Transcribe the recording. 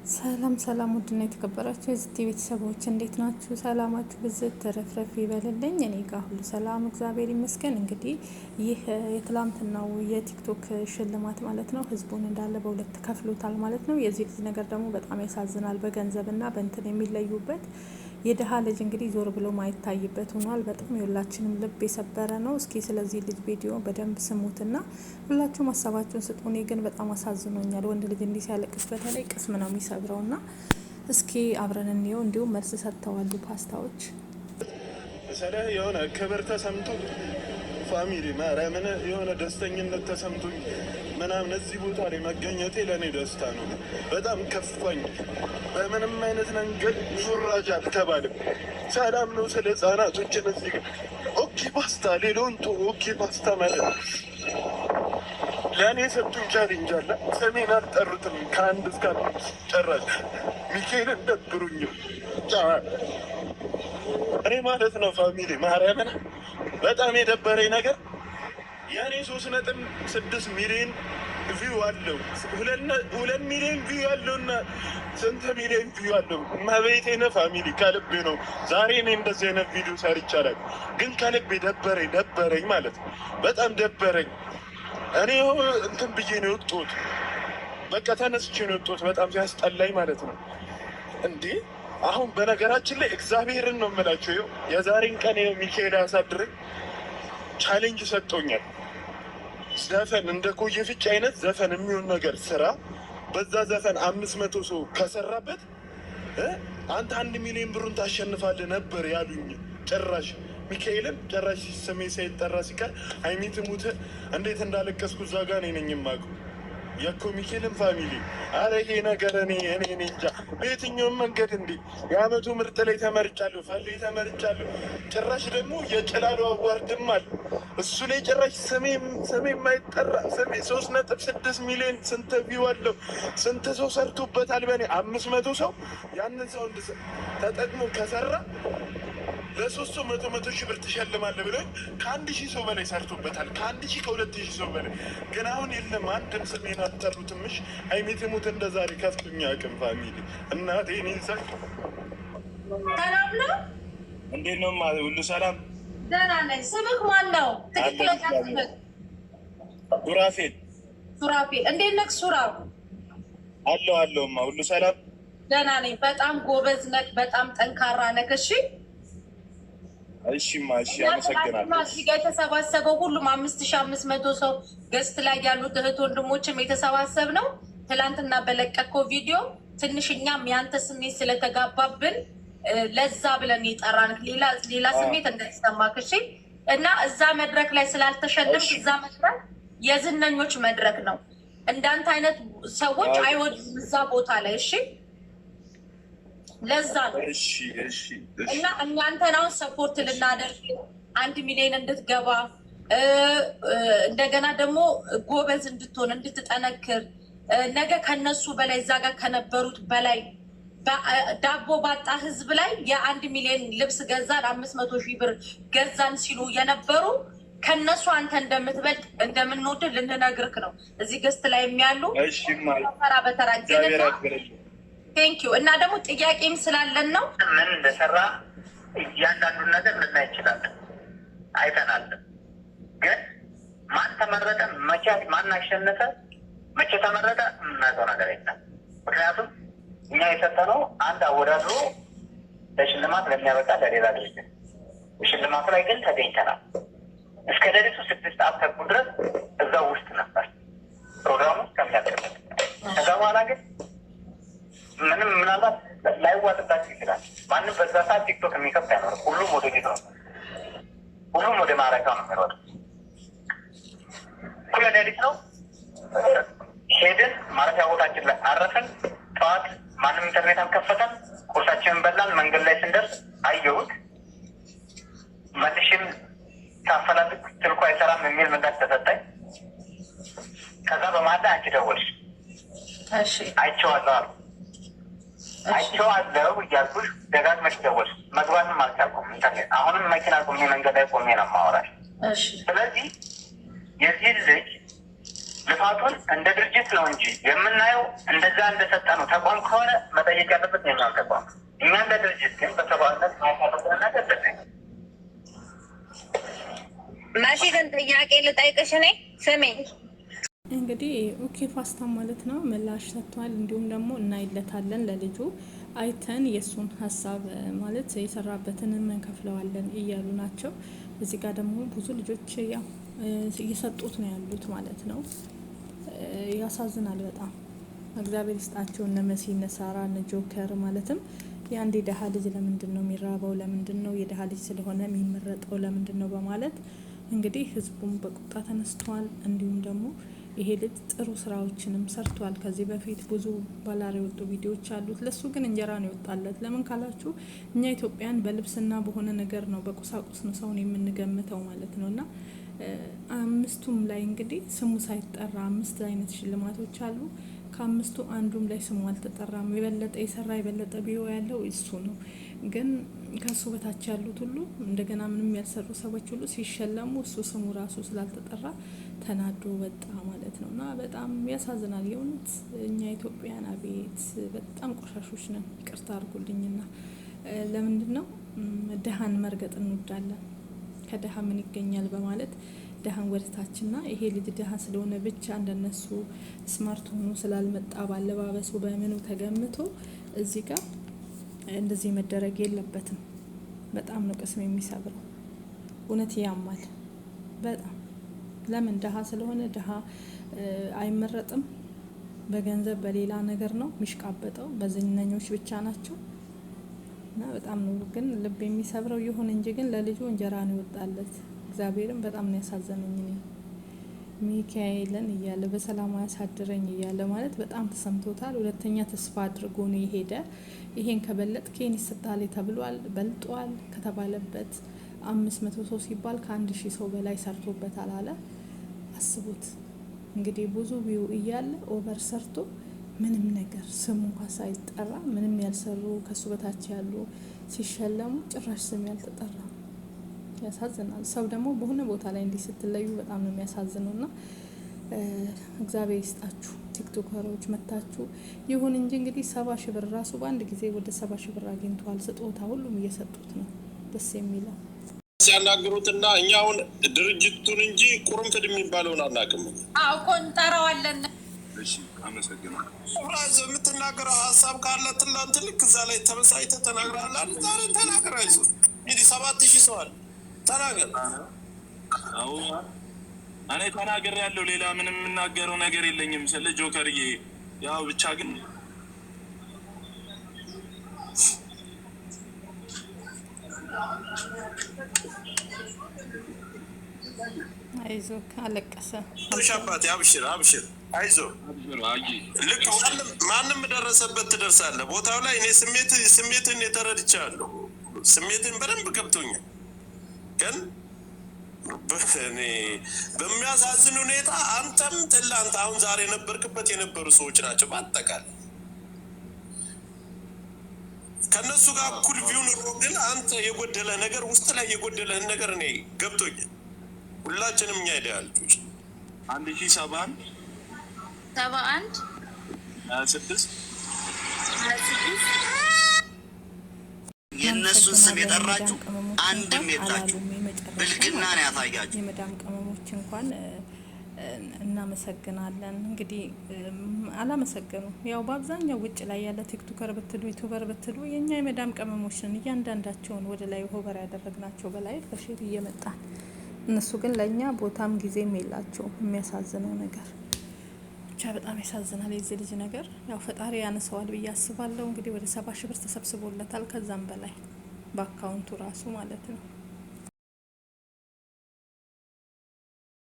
ሰላም ሰላም፣ ውድና የተከበራችሁ የዚህ ቤተሰቦች እንዴት ናችሁ? ሰላማችሁ ብዝት ተረፍረፍ ይበልልኝ። እኔ ጋር ሁሉ ሰላም እግዚአብሔር ይመስገን። እንግዲህ ይህ የትላንትናው የቲክቶክ ሽልማት ማለት ነው ህዝቡን እንዳለ በሁለት ከፍሎታል ማለት ነው። የዚህ ልጅ ነገር ደግሞ በጣም ያሳዝናል። በገንዘብና በእንትን የሚለዩበት የድሀ ልጅ እንግዲህ ዞር ብሎ ማይታይበት ሆኗል። በጣም የሁላችንም ልብ የሰበረ ነው። እስኪ ስለዚህ ልጅ ቪዲዮ በደንብ ስሙትና ሁላችሁም ሀሳባችሁን ስጡ። እኔ ግን በጣም አሳዝኖኛል። ወንድ ልጅ እንዲህ ሲያለቅስ በተለይ ቅስም ነው የሚሰብረውና እስኪ አብረን እንየው። እንዲሁም መልስ ሰጥተዋሉ ፓስታዎች ስለ የሆነ ክብር ተሰምቶ ፋሚሊ ማርያምን የሆነ ደስተኝነት ተሰምቶኝ ምናምን እዚህ ቦታ ላይ መገኘቴ ለእኔ ደስታ ነው። በጣም ከፋኝ። በምንም አይነት መንገድ ሹራጅ አልተባልም። ሰላም ነው ስለ ህጻናቶችን እዚህ ኦኬ ፓስታ ሌሎን ቶ ኦኬ ፓስታ ማለት ለእኔ ሰጡኝ ቻሌንጅ አለ። ሰሜን አልጠሩትም ከአንድ እስከ ጨራሽ ሚካኤልን ደብሩኝ እኔ ማለት ነው ፋሚሊ ማርያምን በጣም የደበረኝ ነገር የእኔ 3.6 ሚሊዮን ቪው አለው 2 ሚሊዮን ቪው አለውና ስንት ሚሊዮን ቪው አለው። መቤቴነ ፋሚሊ ከልቤ ነው። ዛሬ እኔ እንደዚህ አይነት ቪዲዮ ሰር ይቻላል፣ ግን ከልቤ ደበረኝ ማለት ነው። በጣም ደበረኝ። እኔ እንትን ብዬ ነው የወጡት፣ በቃ ተነስቼ ነው የወጡት። በጣም ሲያስጠላኝ ማለት ነው። እንዴ አሁን በነገራችን ላይ እግዚአብሔርን ነው የምላቸው። ይኸው የዛሬን ቀን ይኸው ሚካኤል ያሳድረኝ ቻሌንጅ ሰጥቶኛል። ዘፈን እንደ ኮየ ፍጭ አይነት ዘፈን የሚሆን ነገር ስራ። በዛ ዘፈን 500 ሰው ከሰራበት አንተ 1 ሚሊዮን ብሩን ታሸንፋለህ ነበር ያሉኝ። ጭራሽ ሚካኤልን ጭራሽ ስሜ ሳይጠራ ሲቀር አይሚት ሙት እንዴት እንዳለቀስኩ እዛ ጋ እኔ ነኝ የማውቀው። የኮ ሚካኤልን ፋሚሊ አረ ይሄ ነገር እኔ እንጃ በየትኛውም መንገድ እንዲ የአመቱ ምርጥ ላይ ተመርጫለሁ፣ ፈሌ ተመርጫለሁ። ጭራሽ ደግሞ የጭላሉ አዋርድም አለ እሱ ላይ ጭራሽ ስሜ የማይጠራ ስሜ 3.6 ሚሊዮን ስንት ቪው አለው። ስንት ሰው ሰርቶበታል። በእኔ 500 ሰው ያንን ሰው ተጠቅሞ ከሰራ ለሶስት ሰው 100 ሺህ ብር ትሸልማለህ ብለው ከ1000 ሰው በላይ ሰርቶበታል። ከ1000 ከ2000 ሰው በላይ ግን አሁን የለም። አንድም ስሜን አልጠሩትምሽ። አይሜት ሙት እንደዛሬ ከፍቶኛ አቅም ፋሚሊ እናቴ እኔ ሰላም ነው። እንዴት ነው ሁሉ ሰላም? ደህና ነኝ። ስምህ ማን ነው? ትክክለኛ ስምህ? ሱራፌል። ሱራፌል እንዴት ነህ? ሱራው አለሁማ ሁሉ ሰላም? ደህና ነኝ። በጣም ጎበዝ ነህ። በጣም ጠንካራ ነህ። እሺማ እሺ፣ አመሰግናለሁ። እዚህ ጋር የተሰባሰበው ሁሉም 5500 ሰው ገስት ላይ ያሉት እህት ወንድሞችም የተሰባሰብ ነው። ትላንትና በለቀቀው ቪዲዮ ትንሽ እኛም ያንተ ስሜት ስለተጋባብን ለዛ ብለን የጠራን ሌላ ስሜት እንዳይሰማክ እሺ። እና እዛ መድረክ ላይ ስላልተሸለም እዛ መድረክ የዝነኞች መድረክ ነው። እንዳንተ አይነት ሰዎች አይወዱም እዛ ቦታ ላይ እሺ። ለዛ ነው እና እናንተን አሁን ሰፖርት ልናደርግ 1 ሚሊዮን እንድትገባ እንደገና ደግሞ ጎበዝ እንድትሆን እንድትጠነክር ነገ ከነሱ በላይ እዛ ጋር ከነበሩት በላይ ዳቦ ባጣ ህዝብ ላይ የ1 ሚሊዮን ልብስ ገዛን 500 ሺህ ብር ገዛን ሲሉ የነበሩ ከነሱ አንተ እንደምትበልጥ እንደምንወድ ልንነግርክ ነው። እዚህ ገስት ላይ የሚያሉ ተራ በተራ ቴንኪዩ። እና ደግሞ ጥያቄም ስላለን ነው ምን እንደሰራ እያንዳንዱን ነገር ልናይ እንችላለን። አይተናል። ግን ማን ተመረጠ፣ ማን አሸነፈ፣ መቼ ተመረጠ የምናውቀው ነገር የለም። ምክንያቱም እኛ የሰጠነው አንድ አወዳድሮ ለሽልማት ለሚያበቃ ለሌላ ድርጅት ሽልማቱ ላይ ግን ተገኝተናል። እስከ ሌሊቱ 6 ሰዓት ተኩል ድረስ እዛው ውስጥ ነበር ፕሮግራሙ እስከሚያደርግ። ከዛ በኋላ ግን ምንም ምናልባት ላይዋጥባቸው ይችላል። ማንም በዛ ሰዓት ቲክቶክ የሚከፍት አይኖርም። ሁሉም ወደ ቤት ነው፣ ሁሉም ወደ ማረፊያው ነው የሚሮጥ። እኩለ ሌሊት ነው ሄድን፣ ማረፊያ ቦታችን ላይ አረፍን። ጠዋት ማንም ኢንተርኔት አልከፈተም። ቁርሳችንን በላን። መንገድ ላይ ስንደርስ አየሁት። መልሽም ሳፈላልግ ስልኩ አይሰራም የሚል ምላሽ ተሰጠኝ። ከዛ በማለ አንቺ ደወልሽ። አይቼዋለሁ አሉ። አይቼዋለሁ እያልኩሽ ደጋግመሽ ደወልሽ። መግባትም አልቻልኩም ኢንተርኔት። አሁንም መኪና ቆሜ መንገድ ላይ ቆሜ ነው የማወራሽ። ስለዚህ የዚህ ልጅ ልፋቱን እንደ ድርጅት ነው እንጂ የምናየው እንደዛ እንደሰጠ ነው። ተቋም ከሆነ መጠየቅ ያለበት የኛው ተቋም። እኛ እንደ ድርጅት ግን በተቋምነት ማሳለፍና ገለጽ መሺ ግን ጥያቄ ልጠይቅሽ እኔ ስሜ እንግዲህ ኦኬ ፋስታ ማለት ነው ምላሽ ሰጥቷል። እንዲሁም ደግሞ እናይለታለን ለልጁ አይተን የእሱን ሀሳብ ማለት የሰራበትን እንከፍለዋለን እያሉ ናቸው። እዚህ ጋር ደግሞ ብዙ ልጆች ያው እየሰጡት ነው ያሉት ማለት ነው። ያሳዝናል በጣም እግዚአብሔር ይስጣቸው። እነ መሲ እነ ሳራ እነ ጆከር ማለትም የአንድ የደሃ ልጅ ለምንድን ነው የሚራበው? ለምንድን ነው የደሃ ልጅ ስለሆነ የሚመረጠው? ለምንድን ነው በማለት እንግዲህ ህዝቡም በቁጣ ተነስተዋል። እንዲሁም ደግሞ ይሄ ልጅ ጥሩ ስራዎችንም ሰርቷል። ከዚህ በፊት ብዙ ባላር የወጡ ቪዲዮዎች አሉት። ለሱ ግን እንጀራ ነው ይወጣለት። ለምን ካላችሁ እኛ ኢትዮጵያን በልብስና በሆነ ነገር ነው በቁሳቁስ ነው ሰውን የምንገምተው ማለት ነው። እና አምስቱም ላይ እንግዲህ ስሙ ሳይጠራ 5 አይነት ሽልማቶች አሉ። ከ5ቱ አንዱም ላይ ስሙ አልተጠራም። የበለጠ የሰራ የበለጠ ቢዮ ያለው እሱ ነው። ግን ከሱ በታች ያሉት ሁሉ እንደገና ምንም ያልሰሩ ሰዎች ሁሉ ሲሸለሙ እሱ ስሙ ራሱ ስላልተጠራ ተናዶ ወጣ ማለት ነው። እና በጣም ያሳዝናል የእውነት እኛ ኢትዮጵያን አቤት በጣም ቆሻሾች ነን። ይቅርታ አድርጉልኝና ለምንድን ነው ደሃን መርገጥ እንወዳለን? ከደሃ ምን ይገኛል በማለት ደሃን ወደታችና ይሄ ልጅ ደሃ ስለሆነ ብቻ እንደነሱ ስማርት ሆኖ ስላልመጣ ባለባበሱ በምኑ ተገምቶ እዚህ ጋር እንደዚህ መደረግ የለበትም። በጣም ነው ቅስም የሚሰብረው። እውነት ያማል በጣም። ለምን ደሃ ስለሆነ ደሃ አይመረጥም? በገንዘብ በሌላ ነገር ነው የሚሽቃበጠው። በዝነኞች ብቻ ናቸው። እና በጣም ነው ግን ልብ የሚሰብረው። ይሁን እንጂ ግን ለልጁ እንጀራ ነው ይወጣለት። እግዚአብሔርም በጣም ነው ያሳዘነኝ። እኔ ሚካኤልን እያለ በሰላም ያሳድረኝ እያለ ማለት በጣም ተሰምቶታል። ሁለተኛ ተስፋ አድርጎ ነው የሄደ። ይሄን ከበለጥ ኬን ይሰጣል ተብሏል። በልጧል ከተባለበት 500 ሰው ሲባል ከ1000 ሰው በላይ ሰርቶበታል አለ። አስቡት እንግዲህ ብዙ ቪው እያለ ኦቨር ሰርቶ ምንም ነገር ስሙ እንኳን ሳይጠራ ምንም ያልሰሩ ከሱ በታች ያሉ ሲሸለሙ ጭራሽ ስም ያልተጠራ ያሳዝናል። ሰው ደግሞ በሆነ ቦታ ላይ እንዲህ ስትለዩ በጣም ነው የሚያሳዝነው። ና እግዚአብሔር ይስጣችሁ ቲክቶከሮች መታችሁ። ይሁን እንጂ እንግዲህ 70 ሺህ ብር ራሱ በአንድ ጊዜ ወደ 70 ሺህ ብር አግኝተዋል። ስጦታ ሁሉም እየሰጡት ነው። ደስ የሚለው ሲያናግሩትና እኛ አሁን ድርጅቱን እንጂ ቁርንፍድ የሚባለውን አናውቅም። እኮ እንጠራዋለን። እሺ አመሰግናለሁ። የምትናገረው ሀሳብ ካለ ትላንት ልክ እዛ ላይ ተበሳይተ ተናግራላል። ዛሬ ተናገር። አይዞህ እንግዲህ 7000 ሰው አለ። ተናገር። አዎ እኔ ተናገር ያለው ሌላ ምንም የምናገረው ነገር የለኝም። ስለ ጆከርዬ ያው ብቻ ግን አይዞህ አለቀሰ። ሻባት አብሽር አብሽር አይዞህ ልክ ማንም ደረሰበት ትደርሳለህ። ቦታው ላይ እኔ ስሜትን የተረድቻለሁ። ስሜትን በደንብ ገብቶኛል። ግን እኔ በሚያሳዝን ሁኔታ አንተም ትላንት አሁን ዛሬ የነበርክበት የነበሩ ሰዎች ናቸው። በአጠቃላይ ከነሱ ጋር እኩል ቪው ኑሮ ግን አንተ የጎደለ ነገር ውስጥ ላይ የጎደለህን ነገር እኔ ገብቶኛል። ሁላችንም እኛ ሄደ ያልጆች 1071 26 የእነሱን ስም የጠራችሁ አንድም የላችሁ። ብልግና ነው ያሳያችሁ። የመዳም ቅመሞች እንኳን እናመሰግናለን። እንግዲህ አላመሰገኑ ያው በአብዛኛው ውጭ ላይ ያለ ቲክቶከር ብትሉ ዩቱበር ብትሉ የኛ የመዳም ቅመሞች ነን። እያንዳንዳቸውን ወደ ላይ ሆበር ያደረግናቸው በላይ በሼር እየመጣን እነሱ ግን ለእኛ ቦታም ጊዜም የላቸው። የሚያሳዝነው ነገር ብቻ በጣም ያሳዝናል። የዚህ ልጅ ነገር ያው ፈጣሪ ያነሰዋል ብዬ አስባለሁ። እንግዲህ ወደ 70 ሺህ ብር ተሰብስቦለታል። ከዛም በላይ በአካውንቱ ራሱ ማለት ነው።